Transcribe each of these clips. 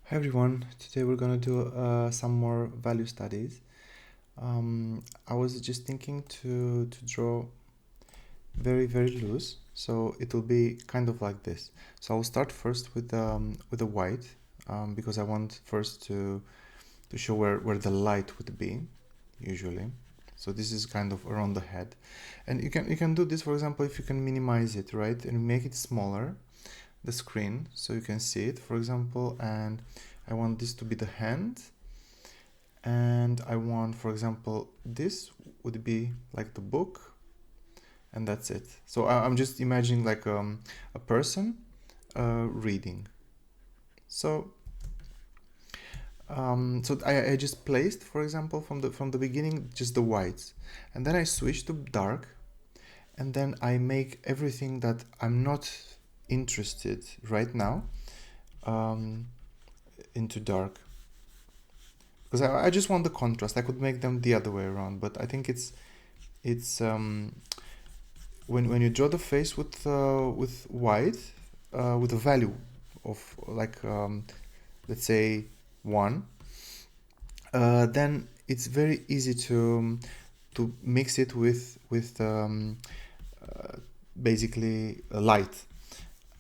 Hi everyone, today we're gonna do some more value studies. I was just thinking to draw very loose, so it will be kind of like this. So I'll start first with the white, because I want first to show where the light would be, usually. So this is kind of around the head, and you can do this, for example, if you can minimize it, right, and make it smaller, the screen, so you can see it, for example. And I want this to be the hand, and I want, for example, this would be like the book, and that's it. So I'm just imagining like a person reading. So I just placed, for example, from the beginning, just the whites, and then I switch to dark, and then I make everything that I'm not interested right now um, into dark, because I just want the contrast. I could make them the other way around, but I think it's when you draw the face with white, with a value of like let's say 1, then it's very easy to mix it with uh, basically light,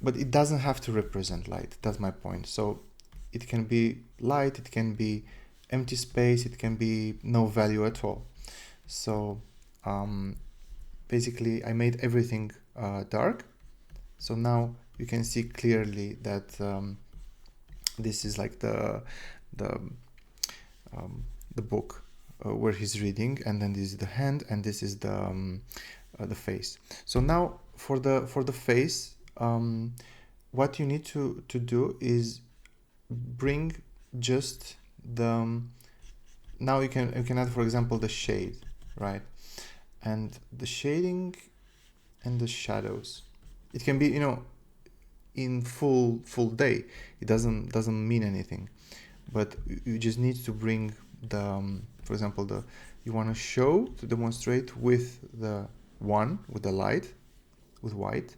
but it doesn't have to represent light. That's my point. So it can be light, it can be empty space, it can be no value at all. So um, basically I made everything dark. So now you can see clearly that this is like the the book where he's reading, and then this is the hand, and this is the face. So now for the face, what you need to do is bring just the now you can add, for example, the shade, right, and the shading and the shadows. It can be, in full day. It doesn't mean anything, but you just need to bring the for example, the you want to show, to demonstrate with the one, with the light, with white,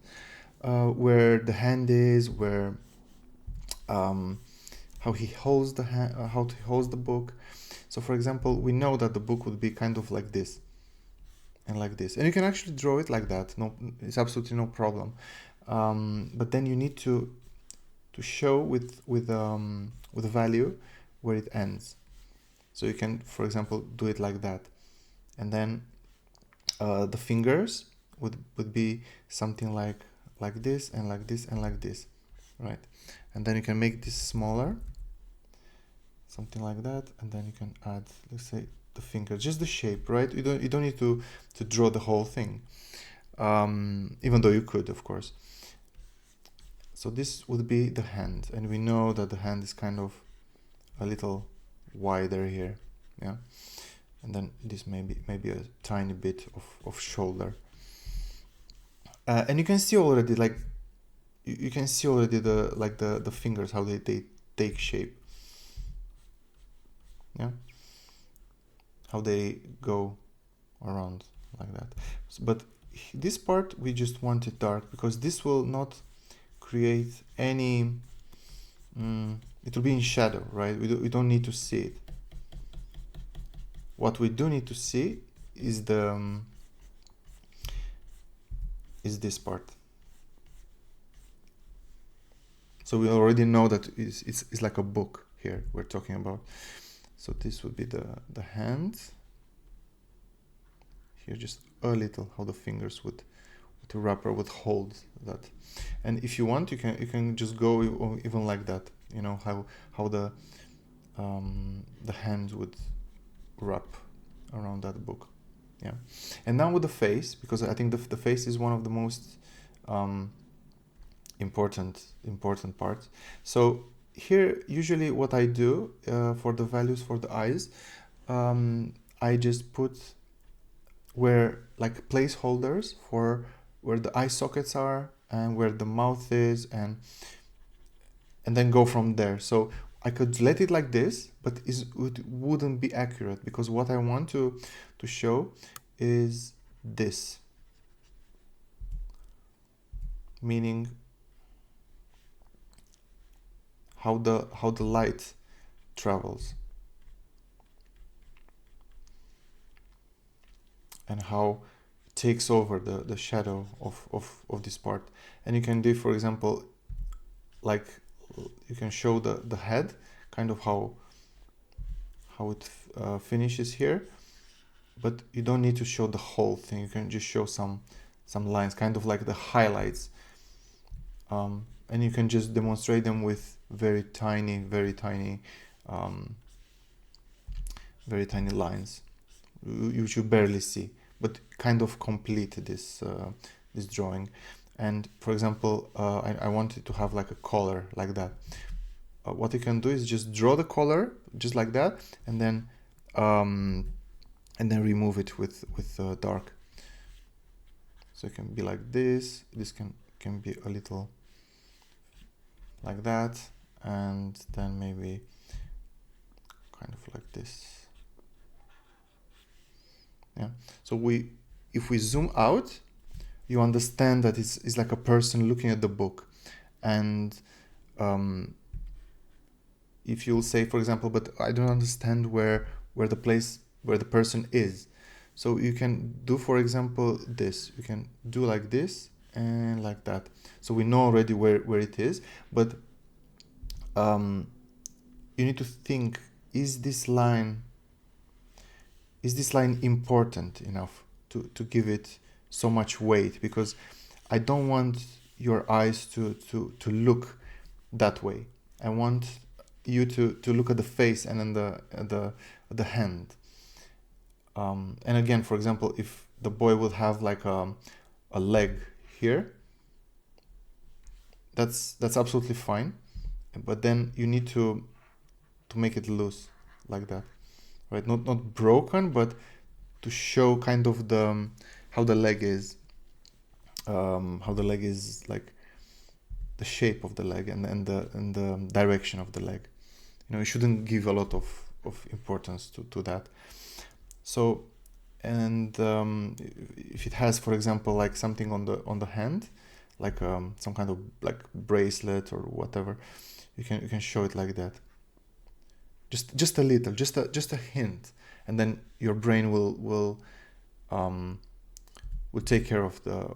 where the hand is, where how he holds the hand, how he holds the book. So for example, we know that the book would be kind of like this and like this, and you can actually draw it like that. No, it's absolutely no problem. But then you need to show with a value where it ends. So you can, for example, do it like that, and then the fingers would be something like this and like this and like this, right? And then you can make this smaller, something like that, and then you can add, let's say, the finger, just the shape, right? You don't need to draw the whole thing, even though you could, of course. So this would be the hand, and we know that the hand is kind of a little wider here, yeah. And then this maybe a tiny bit of shoulder, and you can see already, like, you can see already the fingers, how they take shape, yeah, how they go around like that. But this part we just want it dark, because this will not create any it will be in shadow, right? We don't need to see it. What we do need to see is is this part. So we already know that it's like a book here we're talking about. So this would be the hand here, just a little, how the fingers would, the wrapper would hold that. And if you want, you can just go even like that, how the hand would wrap around that book, yeah. And now with the face, because I think the face is one of the most important parts. So here, usually what I do for the values for the eyes, I just put where, like, placeholders for where the eye sockets are and where the mouth is, and then go from there. So I could let it like this, but it wouldn't be accurate, because what I want to show is this, meaning how the light travels and how it takes over the shadow of this part. And you can do, for example, like you can show the head, kind of how it finishes here, but you don't need to show the whole thing. You can just show some lines, kind of like the highlights, and you can just demonstrate them with very tiny lines you should barely see, but kind of complete this this drawing. And for example, I wanted to have like a color like that. What you can do is just draw the color just like that, and then remove it with dark. So it can be like this. This can be a little like that, and then maybe kind of like this. Yeah. So if we zoom out, you understand that it's like a person looking at the book. And if you'll say, for example, but I don't understand where the person is. So you can do, for example, this. You can do like this and like that. So we know already where it is, but you need to think, is this line important enough to give it so much weight? Because I don't want your eyes to look that way. I want you to look at the face and then the hand. And again, for example, if the boy would have like a leg here, that's absolutely fine. But then you need to make it loose like that, right? Not broken, but to show kind of how the leg is like the shape of the leg and the direction of the leg. You shouldn't give a lot of importance to that. So, and if it has, for example, like something on the hand, like some kind of like bracelet or whatever, you can show it like that. Just a little, just a hint, and then your brain will take care of the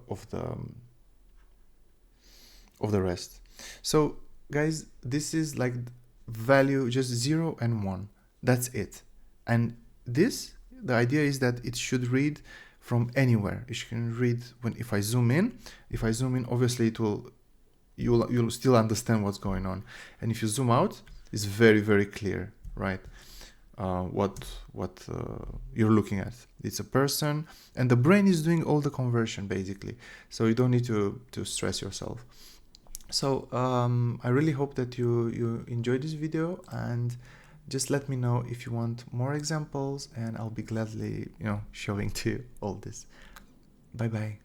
rest. So guys, this is like value just 0 and 1. That's it. And the idea is that it should read from anywhere. It can read if I zoom in, obviously you'll still understand what's going on. And if you zoom out, it's very, very clear, right? What you're looking at. It's a person, and the brain is doing all the conversion basically. So you don't need to stress yourself. So I really hope that you enjoyed this video, and just let me know if you want more examples, and I'll be gladly showing to you all this. Bye bye.